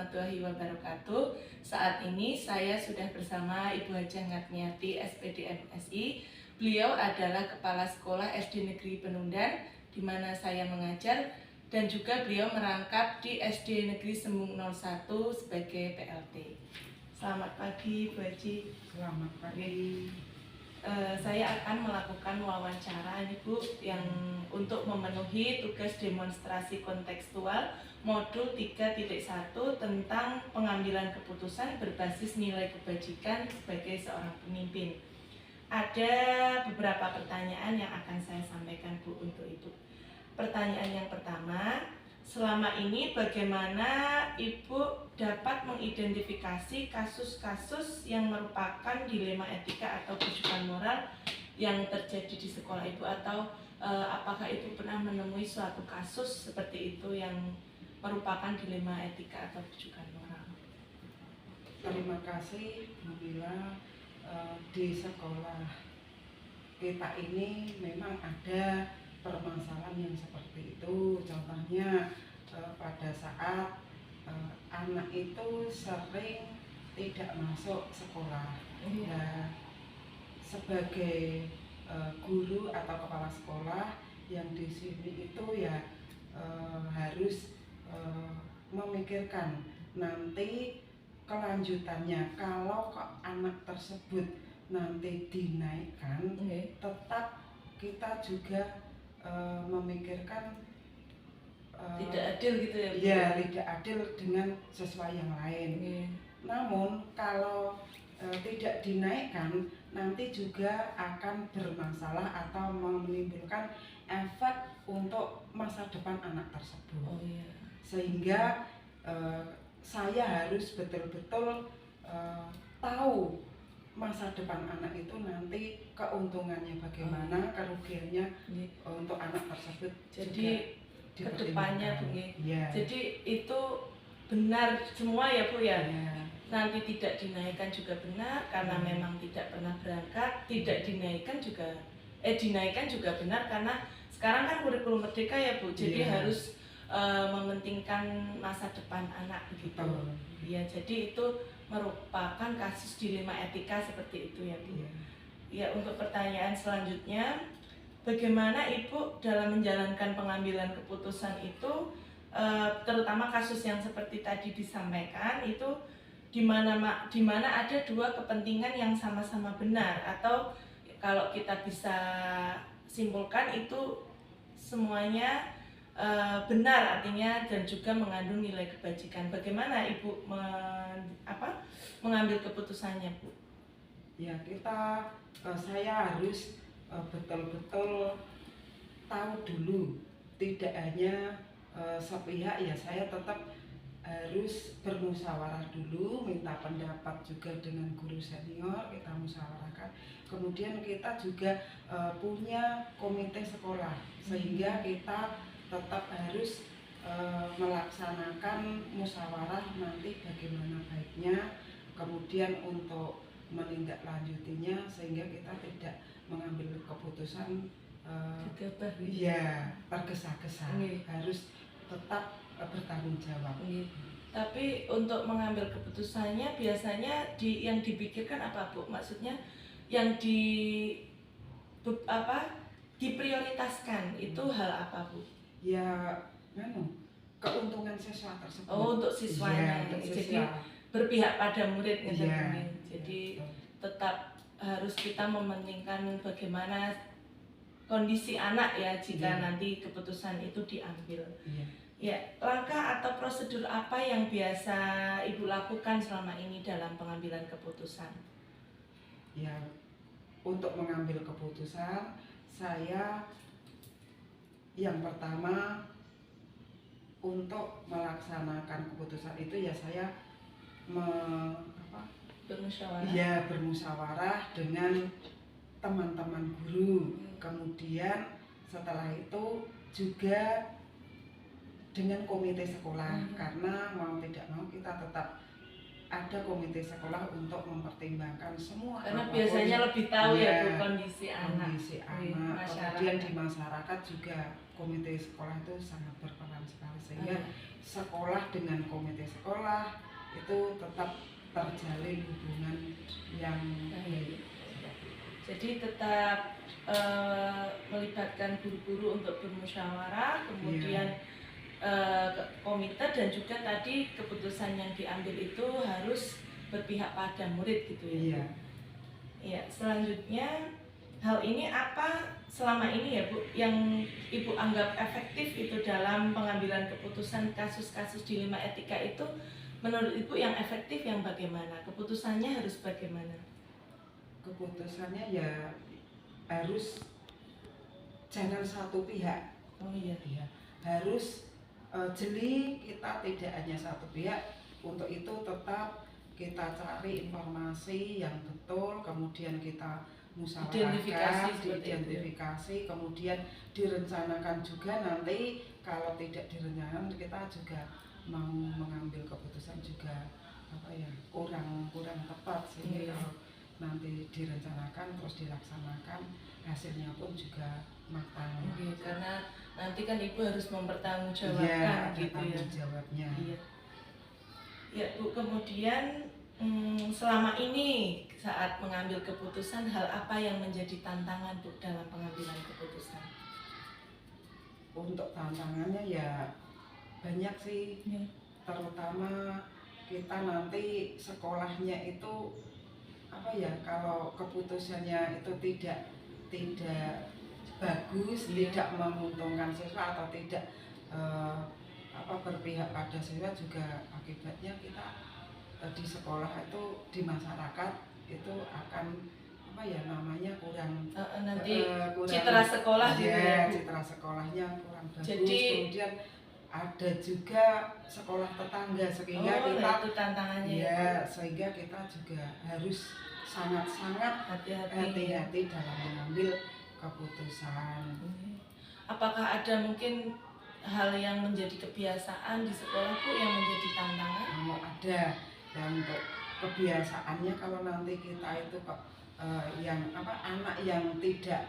warahmatullahi wabarakatuh. Saat ini saya sudah bersama Ibu Hajah Ngatmiati, SPD MSI. Beliau adalah Kepala Sekolah SD Negeri Penundan, di mana saya mengajar, dan juga beliau merangkap di SD Negeri Sembung 01 sebagai PLT. Selamat pagi, Bu Haji. Selamat pagi. Saya akan melakukan wawancara nih Bu, yang untuk memenuhi tugas demonstrasi kontekstual modul 3.1 tentang pengambilan keputusan berbasis nilai kebajikan sebagai seorang pemimpin. Ada beberapa pertanyaan yang akan saya sampaikan Bu untuk itu. Pertanyaan yang pertama, selama ini bagaimana Ibu dapat mengidentifikasi kasus-kasus yang merupakan dilema etika atau rujukan moral yang terjadi di sekolah Ibu, atau apakah Ibu pernah menemui suatu kasus seperti itu yang merupakan dilema etika atau rujukan moral? Terima kasih Bu Bila. Di sekolah kita ini memang ada permasalahan yang seperti itu. Contohnya pada saat anak itu sering tidak masuk sekolah. Nah, sebagai guru atau kepala sekolah yang di sini itu ya harus memikirkan nanti kelanjutannya. Kalau anak tersebut nanti dinaikkan, tetap kita juga memikirkan tidak adil gitu ya Bu? Ya, tidak adil dengan sesuai yang lain. Namun kalau tidak dinaikkan, nanti juga akan bermasalah atau menimbulkan efek untuk masa depan anak tersebut. Sehingga saya harus betul-betul tahu masa depan anak itu nanti keuntungannya bagaimana, kerugiannya untuk anak tersebut. Jadi kedepannya Bu, ya. Jadi itu benar semua ya Bu ya? Nanti tidak dinaikkan juga benar karena memang tidak pernah berangkat, tidak dinaikkan juga benar karena sekarang kan kurikulum merdeka ya Bu, jadi harus mementingkan masa depan anak begitu. Ya, jadi itu merupakan kasus dilema etika seperti itu ya Bu. Ya, untuk pertanyaan selanjutnya, bagaimana Ibu dalam menjalankan pengambilan keputusan itu, terutama kasus yang seperti tadi disampaikan itu, di mana ada dua kepentingan yang sama-sama benar, atau kalau kita bisa simpulkan itu semuanya benar artinya dan juga mengandung nilai kebajikan. Bagaimana Ibu mengambil keputusannya Bu? Ya, saya harus betul-betul tahu dulu, tidak hanya sepihak ya, saya tetap harus bermusyawarah dulu, minta pendapat juga dengan guru senior, kita musyawarahkan. Kemudian kita juga punya komite sekolah, sehingga kita tetap harus melaksanakan musyawarah nanti bagaimana baiknya, kemudian untuk menindaklanjutinya sehingga kita tidak mengambil keputusan tergesa-gesa. Harus tetap bertanggung jawab. Tapi untuk mengambil keputusannya biasanya yang dipikirkan apa Bu? Maksudnya yang diprioritaskan itu hal apa Bu? Ya, keuntungan siswa tersebut. Untuk siswanya. Jadi berpihak pada murid gitu. Jadi tetap harus kita mementingkan bagaimana kondisi anak ya jika nanti keputusan itu diambil. Ya, langkah atau prosedur apa yang biasa Ibu lakukan selama ini dalam pengambilan keputusan? Ya, untuk mengambil keputusan, saya yang pertama untuk melaksanakan keputusan itu ya saya bermusyawarah dengan teman-teman guru. Kemudian setelah itu juga dengan komite sekolah, karena mau tidak mau kita tetap ada komite sekolah untuk mempertimbangkan semua. Karena biasanya lebih tahu ya Bu kondisi anak. Kemudian di masyarakat juga komite sekolah itu sangat berperan sekali, sehingga sekolah dengan komite sekolah itu tetap terjalin hubungan yang baik. Jadi tetap melibatkan guru-guru untuk bermusyawarah, kemudian komite, dan juga tadi keputusan yang diambil itu harus berpihak pada murid gitu ya. Iya. Ya, selanjutnya hal ini apa selama ini ya Bu yang Ibu anggap efektif itu dalam pengambilan keputusan kasus-kasus dilema etika itu, menurut Ibu yang efektif yang bagaimana? Keputusannya harus bagaimana? Keputusannya ya harus jangan satu pihak. Oh iya. Ya, harus jeli, kita tidak hanya satu pihak. Untuk itu tetap kita cari informasi yang betul, kemudian kita musyawarahkan, diidentifikasi, kemudian direncanakan juga. Nanti kalau tidak direncanakan kita juga mau mengambil keputusan juga kurang tepat, sehingga kalau nanti direncanakan terus dilaksanakan hasilnya pun juga matang. Karena nanti kan Ibu harus mempertanggungjawabkan gitu ya. Jawabnya. Iya. Ya Bu, kemudian selama ini saat mengambil keputusan, hal apa yang menjadi tantangan Bu dalam pengambilan keputusan? Untuk tantangannya ya banyak sih, terutama kita nanti sekolahnya itu kalau keputusannya itu tidak bagus, tidak menguntungkan siswa atau tidak berpihak pada siswa, juga akibatnya kita di sekolah itu, di masyarakat itu akan kurang citra sekolah ya, gitu ya, citra sekolahnya kurang bagus. Jadi, kemudian ada juga sekolah tetangga, sehingga kita itu tantangannya ya, sehingga kita juga harus sangat-sangat hati-hati dalam mengambil keputusan. Apakah ada mungkin hal yang menjadi kebiasaan di sekolah Bu yang menjadi tantangan? Ada. Dan untuk kebiasaannya, kalau nanti kita itu anak yang tidak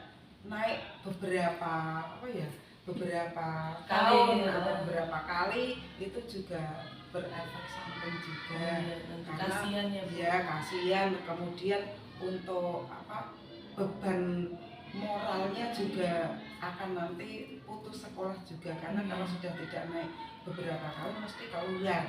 naik beberapa tahun atau beberapa kali, itu juga berefek samping juga. Karena kasihan ya Bu. Ya, kasihan. Kemudian untuk beban moralnya juga akan nanti putus sekolah juga, karena kalau sudah tidak naik beberapa kali mesti keluar,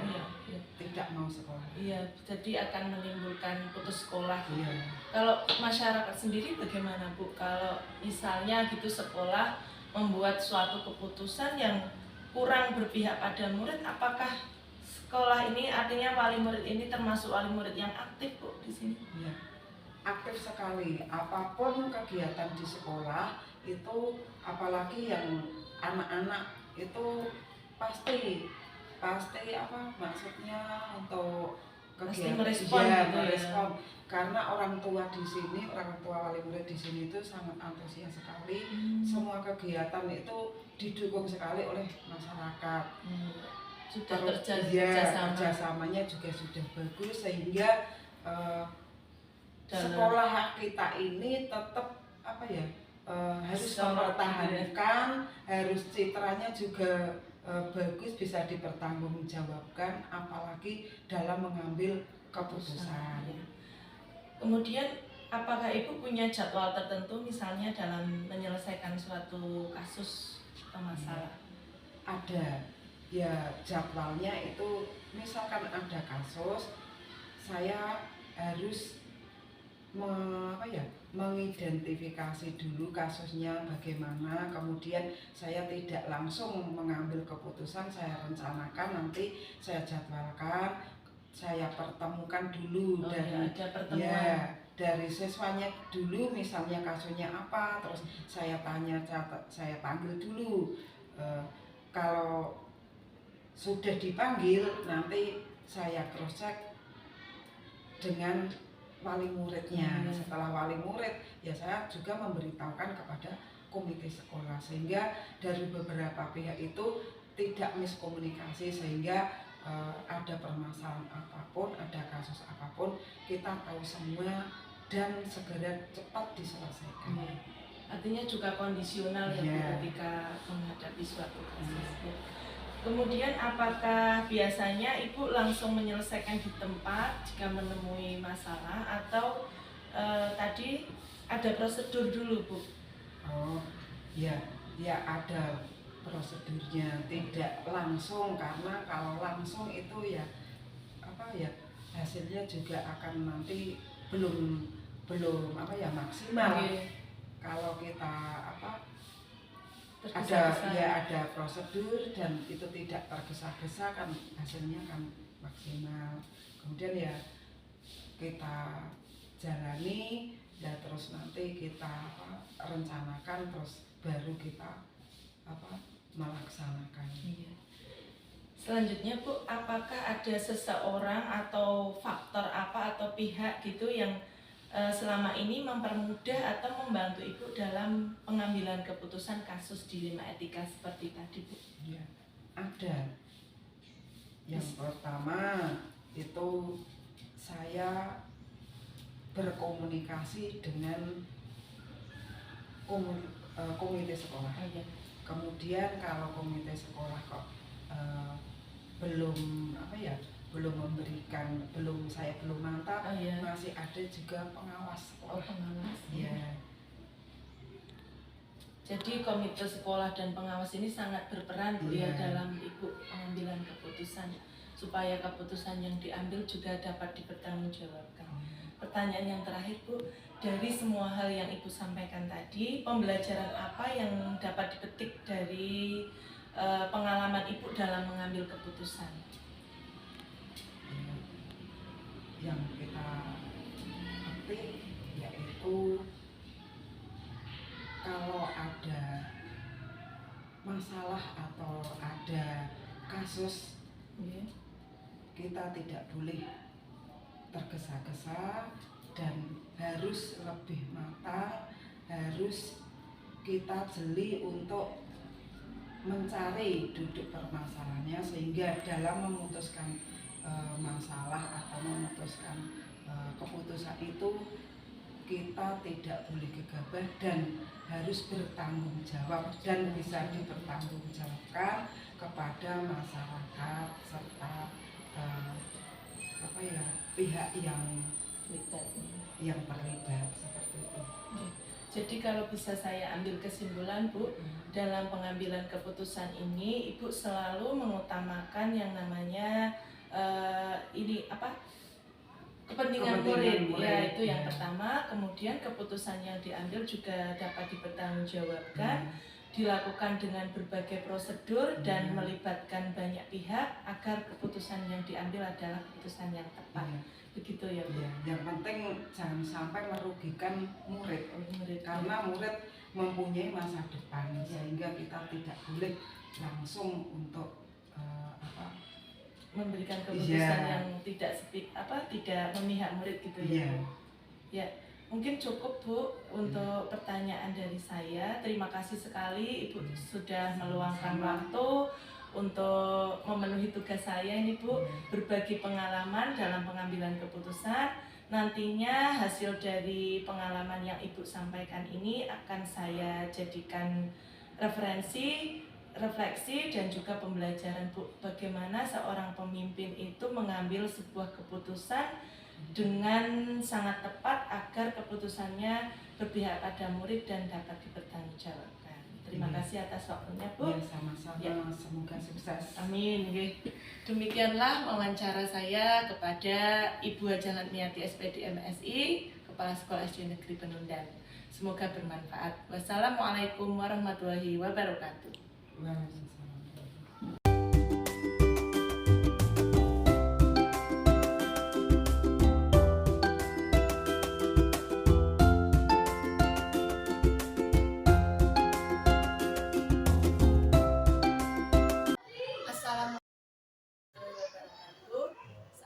tidak mau sekolah. Iya, jadi akan menimbulkan putus sekolah. Iya. Kalau masyarakat sendiri bagaimana Bu? Kalau misalnya gitu sekolah membuat suatu keputusan yang kurang berpihak pada murid, apakah sekolah ini, artinya wali murid ini termasuk wali murid yang aktif Bu di sini? Iya, aktif sekali. Apapun kegiatan di sekolah itu, apalagi yang anak-anak itu pasti maksudnya untuk kegiatan merespon, merespon. Karena orang tua wali murid di sini itu sangat antusias sekali. Semua kegiatan itu didukung sekali oleh masyarakat. Sudah kerjasamanya juga sudah bagus, sehingga sekolah kita ini tetap harus mempertahankan, harus citranya juga bagus, bisa dipertanggungjawabkan, apalagi dalam mengambil keputusan. Kemudian apakah Ibu punya jadwal tertentu misalnya dalam menyelesaikan suatu kasus atau masalah? Ada. Ya, jadwalnya itu misalkan ada kasus, saya harus mengidentifikasi dulu kasusnya bagaimana, kemudian saya tidak langsung mengambil keputusan, saya rencanakan, nanti saya jadwalkan, saya pertemukan dulu dari siswanya dulu, misalnya kasusnya apa, terus saya panggil dulu. Kalau sudah dipanggil, nanti saya cross check dengan wali muridnya. Setelah wali murid, ya saya juga memberitahukan kepada komite sekolah, sehingga dari beberapa pihak itu tidak miskomunikasi, sehingga ada permasalahan apapun, ada kasus apapun, kita tahu semua dan segera cepat diselesaikan. Artinya juga kondisional ya Bu, ketika menghadapi suatu kasus. Kemudian apakah biasanya Ibu langsung menyelesaikan di tempat jika menemui masalah atau tadi ada prosedur dulu, Bu? Oh, ya, ya ada prosedurnya, tidak langsung karena kalau langsung itu ya apa ya hasilnya juga akan nanti belum belum apa ya maksimal. Oke. Kalau kita apa Tergesa-gesa. ada prosedur dan itu tidak tergesa-gesa kan hasilnya kan maksimal. Kemudian ya kita jalani ya terus nanti kita rencanakan terus baru kita melaksanakan. Iya. Selanjutnya Bu, apakah ada seseorang atau faktor apa atau pihak gitu yang selama ini mempermudah atau membantu Ibu dalam pengambilan keputusan kasus dilema etika seperti tadi, Bu? Ya, ada. Yang pertama itu saya berkomunikasi dengan komite sekolah. Oh, iya. Kemudian kalau komite sekolah kok belum belum memberikan, saya belum mantap, Oh, iya. masih ada juga pengawas sekolah. Oh, pengawas. Ya. Jadi komite sekolah dan pengawas ini sangat berperan Bu ya dalam Ibu pengambilan keputusan supaya keputusan yang diambil juga dapat dipertanggungjawabkan. Pertanyaan yang terakhir Bu, dari semua hal yang Ibu sampaikan tadi, pembelajaran apa yang dapat dipetik dari pengalaman Ibu dalam mengambil keputusan? Yang kita petik yaitu kalau ada masalah atau ada kasus, kita tidak boleh tergesa-gesa dan harus lebih matang, harus kita jeli untuk mencari duduk permasalahannya sehingga dalam memutuskan masalah atau memutuskan keputusan itu kita tidak boleh gegabah dan harus bertanggung jawab dan bisa dipertanggungjawabkan kepada masyarakat serta pihak yang terlibat seperti itu. Jadi kalau bisa saya ambil kesimpulan Bu, dalam pengambilan keputusan ini Ibu selalu mengutamakan yang namanya kepentingan murid. Ya, itu yang pertama. Kemudian keputusan yang diambil juga dapat dipertanggungjawabkan, dilakukan dengan berbagai prosedur dan melibatkan banyak pihak agar keputusan yang diambil adalah keputusan yang tepat. Begitu ya Bu? Yang penting jangan sampai merugikan murid. Karena murid mempunyai masa depan sehingga kita tidak boleh langsung untuk memberikan keputusan yang tidak memihak murid gitu ya. Ya, mungkin cukup Bu untuk pertanyaan dari saya. Terima kasih sekali Ibu sudah meluangkan waktu untuk memenuhi tugas saya ini Bu, berbagi pengalaman dalam pengambilan keputusan. Nantinya hasil dari pengalaman yang Ibu sampaikan ini akan saya jadikan referensi, refleksi dan juga pembelajaran Bu, bagaimana seorang pemimpin itu mengambil sebuah keputusan dengan sangat tepat agar keputusannya berpihak pada murid dan dapat dipertanggungjawabkan. Terima kasih atas waktunya Bu. Ya, sama-sama. Semoga sukses. Amin. Demikianlah wawancara saya kepada Ibu Haja Hatmiati SPD MSI, Kepala Sekolah SD Negeri Penundan. Semoga bermanfaat. Wassalamualaikum warahmatullahi wabarakatuh.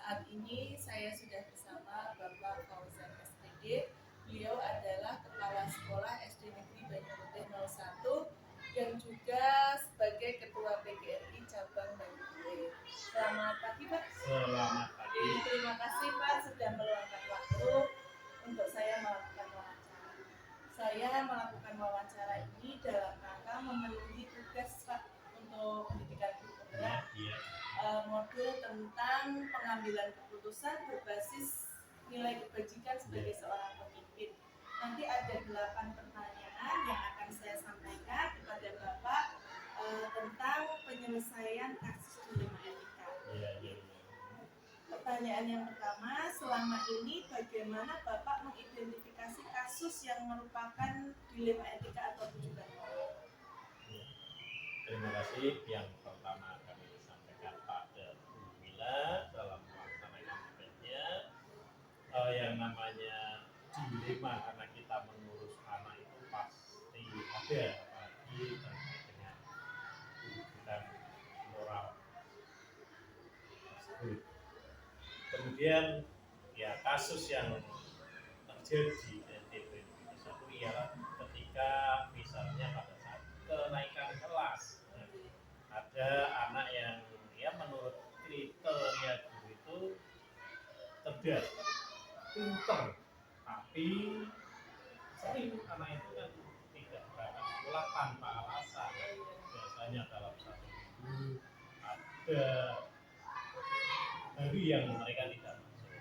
Saat ini saya sudah bersama Bapak Fauzan SPD. Beliau adalah Kepala Sekolah SD Negeri Banyuputih 01 yang juga sebagai pengambilan keputusan berbasis nilai kebajikan sebagai seorang pemimpin. Nanti ada 8 pertanyaan yang akan saya sampaikan kepada Bapak tentang penyelesaian kasus dilema etika. Pertanyaan yang pertama, selama ini bagaimana Bapak mengidentifikasi kasus yang merupakan dilema etika atau tujuan moral? Terima kasih. Yang pertama kami sampaikan pada Bu Mila dalam melaksanakan tugasnya, yang namanya dilema karena kita mengurus anak itu pasti ada, apalagi terkait dengan tujuan moral tersebut. Kemudian ya kasus yang terjadi di NTB satu ialah ketika misalnya pada saat kenaikan kelas ada anak yang ya menurut kriteria guru itu cerdas, pinter, tapi sering anak itu kan tidak berangkat sekolah tanpa alasan. Biasanya dalam satu minggu ada hari yang mereka tidak masuk.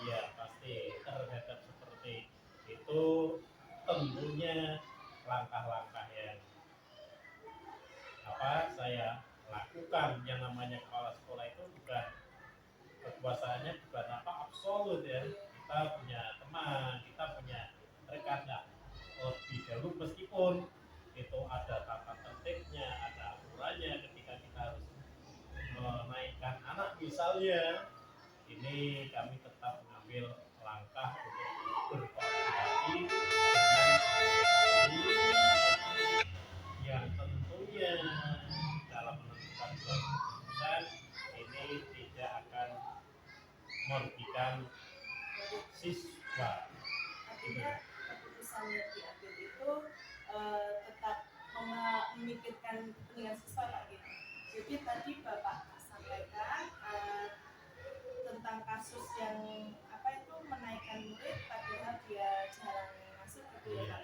Iya, pasti terhadap seperti itu tentunya langkah-langkah yang saya lakukan. Yang namanya kepala sekolah itu bukan kekuasaannya bukan absolut ya. Kita punya teman, kita punya rekan lebih dahulu meskipun itu ada tata tertibnya, ada aturannya ketika kita harus menaikkan anak misalnya, ini kami tetap mengambil langkah untuk berkoordinasi dengan yang tentunya dalam menentukan keputusan ini tidak akan merugikan siswa. Artinya keputusan yang diambil itu tetap memikirkan kepentingan siswa Pak gitu. Jadi tadi Bapak sampaikan tentang kasus yang menaikkan murid padahal dia jarang masuk gitu ya Pak.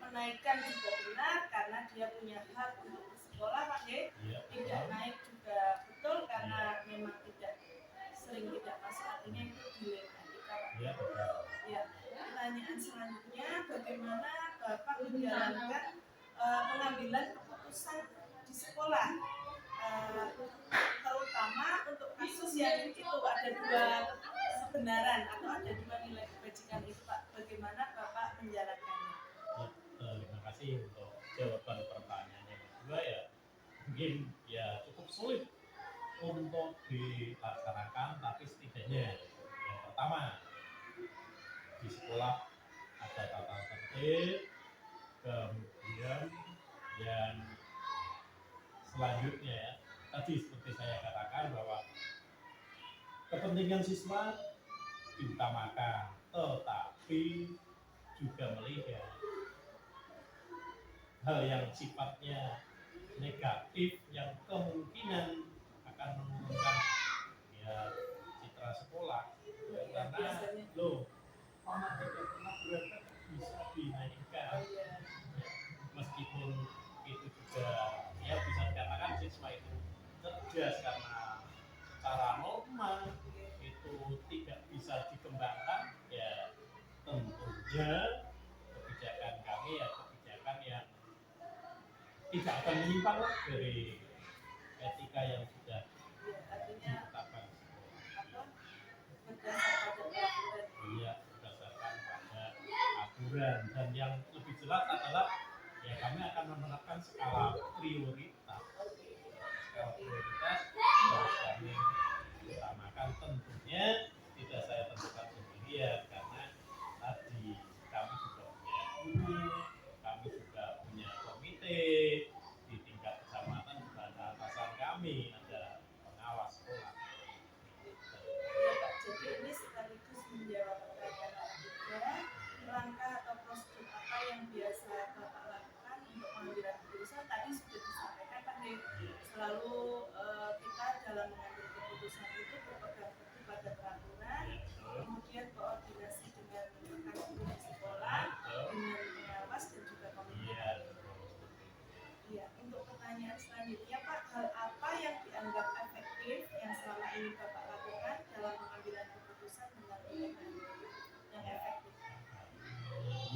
Menaikkan juga benar karena dia punya hak untuk bersekolah Pak ya. Tidak naik juga betul karena memang sering tidak masuk, artinya itu dilema etika Pak. Ya. Pertanyaan selanjutnya, bagaimana Bapak menjalankan pengambilan keputusan di sekolah, terutama untuk kasus yang itu ada 2 kebenaran atau ada 2 nilai kebajikan itu Pak, bagaimana Bapak menjalankannya? Terima kasih untuk jawaban pertanyaannya kedua ya, mungkin ya cukup sulit untuk dilaksanakan, tapi setidaknya yang pertama di sekolah ada tata tertib, kemudian yang selanjutnya ya tadi seperti saya katakan bahwa kepentingan siswa diutamakan, tetapi juga melihat hal yang sifatnya negatif yang kemungkinan akan menurunkan ya citra sekolah karena mama tidak pernah berangkat bisa dinaikkan meskipun itu juga ya bisa dikatakan siswa itu cerdas karena secara normal itu tidak bisa dikembangkan ya tentunya kebijakan kami ya kebijakan yang tidak akan menyimpang dari etika yang sudah ditetapkan. Berdasarkan pada aturan, dan yang lebih jelas adalah ya kami akan menerapkan skala prioritas. Skala prioritas harus kami utamakan, tentunya tidak saya tentukan sendirian karena tadi kami juga punya guru, kami juga punya komite di tingkat kecamatan, juga ada atasan kami, ada pengawas sekolah. Ya Pak, jadi ini sekaligus menjawab pertanyaan juga, langkah atau prosedur apa yang biasa Bapak lakukan untuk mengambil keputusan tadi sudah disampaikan Pak nih. Selalu kita dalam mengambil keputusan itu berpegang teguh pada peraturan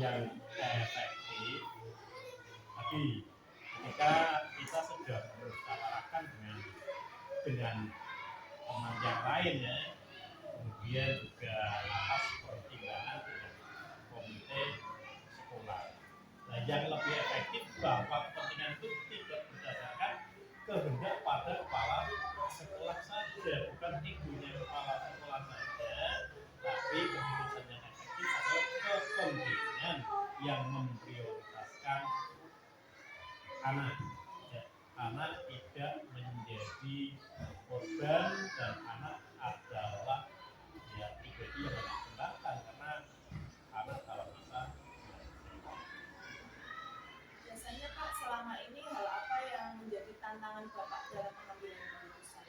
yang efektif. Tapi ketika kita sudah bermusyawarahkan dengan teman yang lain ya, kemudian juga atas pertimbangan dengan komite sekolah. Nah, yang lebih efektif bahwa kepentingan itu tidak berdasarkan kehendak pada kepala sekolah saja, bukan egonya kepala sekolah saja, tapi keputusan yang efektif adalah kepentingan yang memprioritaskan anak. Ya, anak tidak menjadi korban dan anak adalah ya pribadi yang menyenangkan karena anak dalam masa Biasanya Pak, selama ini hal apa yang menjadi tantangan Bapak dalam pengambilan keputusan?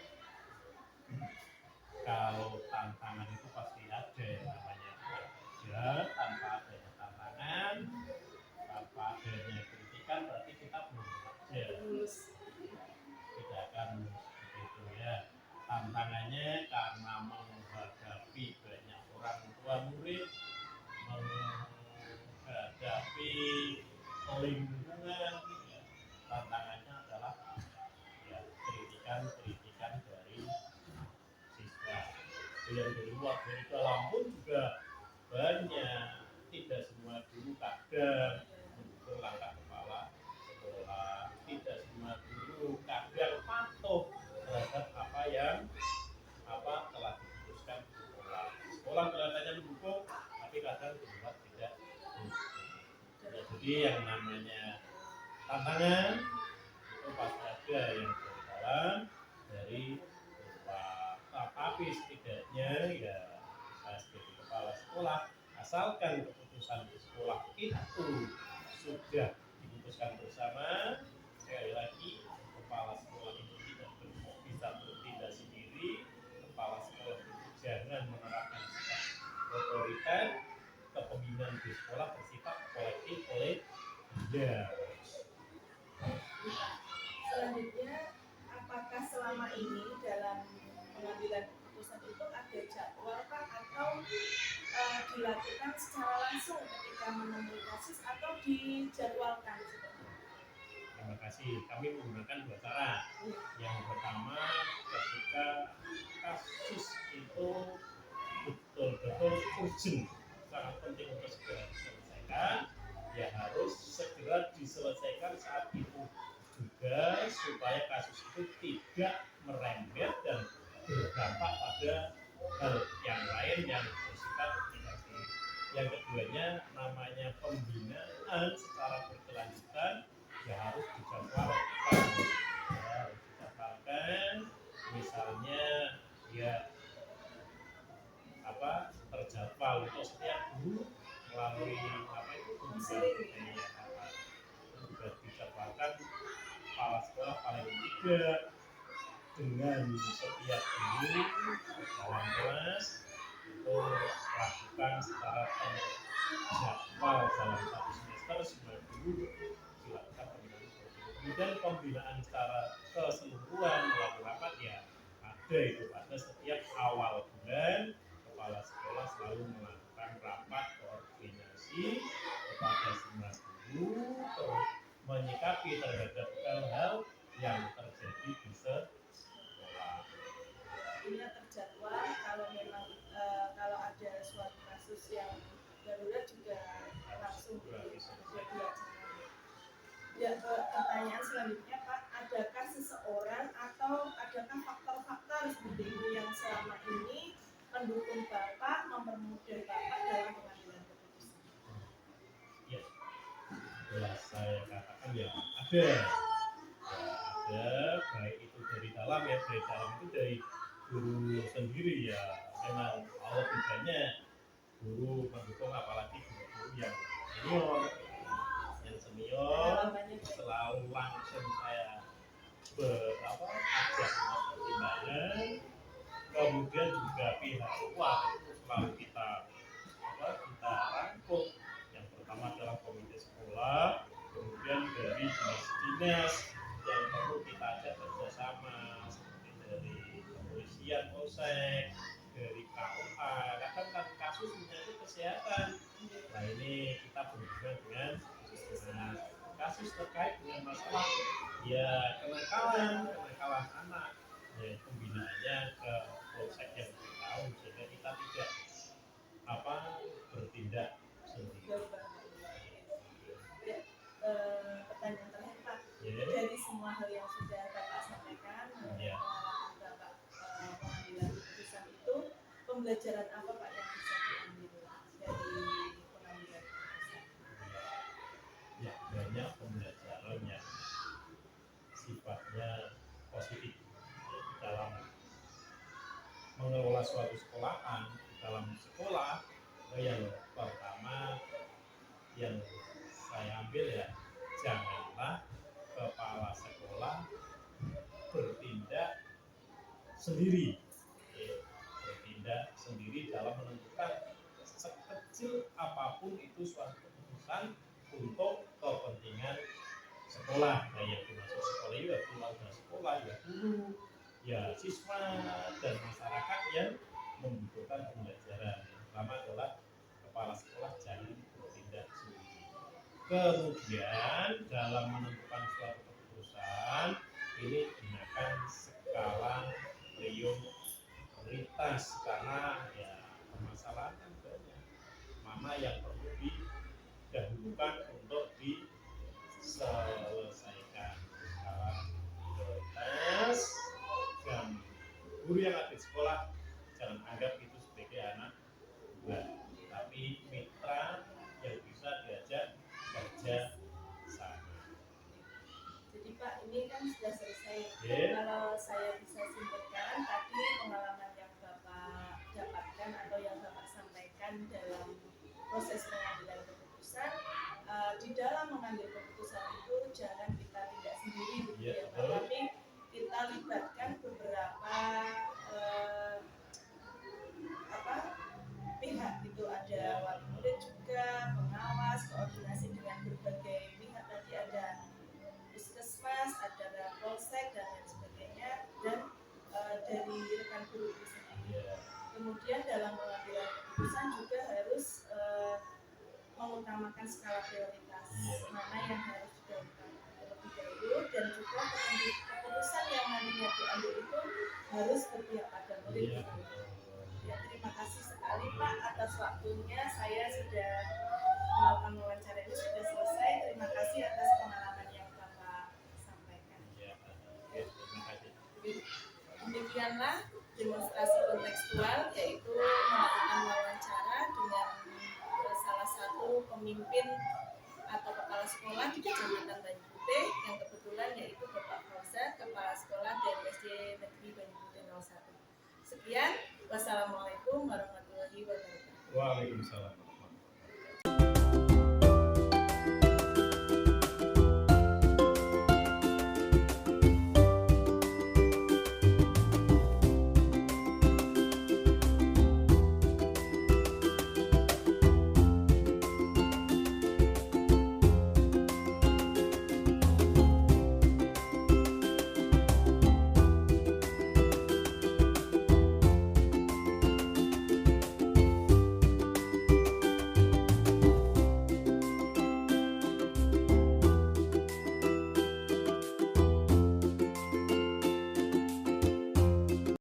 kalau tantangan itu pasti ada yang namanya kerja. Tanpa adanya tantangan, tanpa adanya kritikan, berarti kita belum bekerja, tidak akan begitu ya. Tantangannya karena menghadapi banyak orang tua murid, menghadapi lingkungan, ya, tantangannya adalah ya kritikan dari siswa. Yang dari luar dari dalam pun juga banyak, tidak semua guru kadang mendukung langkah kepala sekolah, tidak semua guru kadang patuh terhadap apa yang telah diputuskan sekolah. Sekolah kelihatannya mendukung, tapi kadang dibuat tidak mendukung. Ya, jadi yang namanya tantangan itu pasti ada yang dari dalam, dari luar. Tapi setidaknya ya saya sebagai kepala sekolah, asalkan keputusan di sekolah itu sudah diputuskan bersama, sekali lagi kepala sekolah itu tidak bisa bertindak sendiri. Kepala sekolah itu jangan menerapkan sikap otoriter. Kepemimpinan di sekolah bersifat kolektif kolegial. Selanjutnya, apakah selama ini dalam pengambilan keputusan itu ada jadwal Pak, atau dilakukan secara langsung ketika menemui kasus atau dijadwalkan? Terima kasih. Kami menggunakan dua cara. Yang pertama, ketika kasus itu betul-betul urgent, sangat penting untuk segera diselesaikan, ya harus segera diselesaikan saat itu juga, supaya kasus itu tidak merembet dan berdampak pada hal yang lain yang bersifat negatif. Yang keduanya namanya pembinaan secara berkelanjutan, ya harus dijadwalkan, misalnya ya terjadwal untuk setiap guru melalui pembinaan juga dijadwalkan kepala sekolah paling tidak dengan setiap guru dalam kelas itu lakukan secara terjadwal dalam satu semester semua guru dilakukan pembinaan. Kemudian pembinaan secara keseluruhan melalui rapat ya ada itu, pada setiap awal bulan kepala sekolah selalu melakukan rapat koordinasi kepada semua guru untuk menyikapi terhadap hal-hal yang terjadi di sekolah. Ini terjadwal, kalau memang kalau ada suatu kasus yang darurat juga langsung dijadwalkan. Ya, pertanyaan selanjutnya Pak, adakah seseorang atau adakah faktor-faktor seperti itu yang selama ini mendukung Bapak, mempermudah Bapak dalam pengambilan keputusan? Ya, saya katakan ya ada, baik itu dari dalam ya, dari dalam itu dari guru sendiri ya, memang lebih banyak guru mendukung, apalagi guru-guru yang senior selalu langsung saya ajak pertimbangan. Kemudian juga pihak luar itu selalu kita rangkul. Yang pertama adalah komite sekolah, kemudian dari dinas-dinas yang perlu kita ajak kerjasama, seperti dari kepolisian, polsek, dari KUA. Kadang kan kasus menyangkut kesehatan, nah ini kita berhubungan dengan kasus terkait dengan masalah ya kenakalan anak, ya pembinaannya ke polsek yang tahu sehingga kita tidak bertindak sendiri. Pertanyaan terakhir Pak, Ya. dari semua hal yang sudah Bapak sampaikan, Ya. pengalaman Bapak pengambilan keputusan itu, pembelajaran apa Pak yang bisa diambil dari pengambilan keputusan? Ya, banyak pembelajaran yang sifatnya positif dalam mengelola suatu sekolahan. Dalam sekolah, yang pertama yang saya ambil ya, janganlah kepala sekolah bertindak sendiri, bertindak sendiri dalam menentukan sekecil apapun itu suatu keputusan untuk kepentingan sekolah. Nah, yang dimaksud sekolah itu ya keluarga sekolah, ya guru, ya siswa dan masyarakat yang membutuhkan pembelajaran. Yang pertama adalah kepala sekolah jangan bertindak sendiri. Kemudian dalam menentukan suatu keputusan ini gunakan skala prioritas, karena ya permasalahan kan banyak, mana yang perlu didahulukan untuk diselesaikan. Skala prioritas, dan guru yang ada di sekolah jangan anggap itu sebagai anak buah, tapi mitra yang bisa diajak kerja sama. Jadi Pak, ini kan sudah selesai. Yeah. Kalau saya bisa simpulkan, tadi pengalaman yang Bapak dapatkan atau yang Bapak sampaikan dalam proses pengambilan keputusan, di dalam mengambil keputusan itu jangan kita tidak sendiri, Yeah, ya, tapi kita libatkan beberapa pihak, itu ada wali murid juga, pengawas, koordinasi dengan berbagai pihak, tadi ada puskesmas, ada polsek dan lain sebagainya, dan dari rekan guru itu sendiri. Kemudian dalam pengambilan keputusan juga harus mengutamakan skala prioritas, mana yang harus dilakukan terlebih dahulu, dan juga keputusan yang nantinya diambil itu harus berpihak pada murid. Ya, terima kasih sekali Pak atas waktunya. Saya sudah melakukan wawancara ini sudah selesai. Terima kasih atas pengalaman yang Bapak sampaikan. Terima kasih. Demikianlah demonstrasi kontekstual, yaitu melakukan wawancara dengan salah satu pemimpin atau kepala sekolah di Kecamatan Banyu Putih, yang kebetulan yaitu Bapak Fauzan, kepala sekolah dari SD Negeri Banyu Putih 01. Sekian, wassalamualaikum warahmatullahi wabarakatuh. Waalaikumsalam.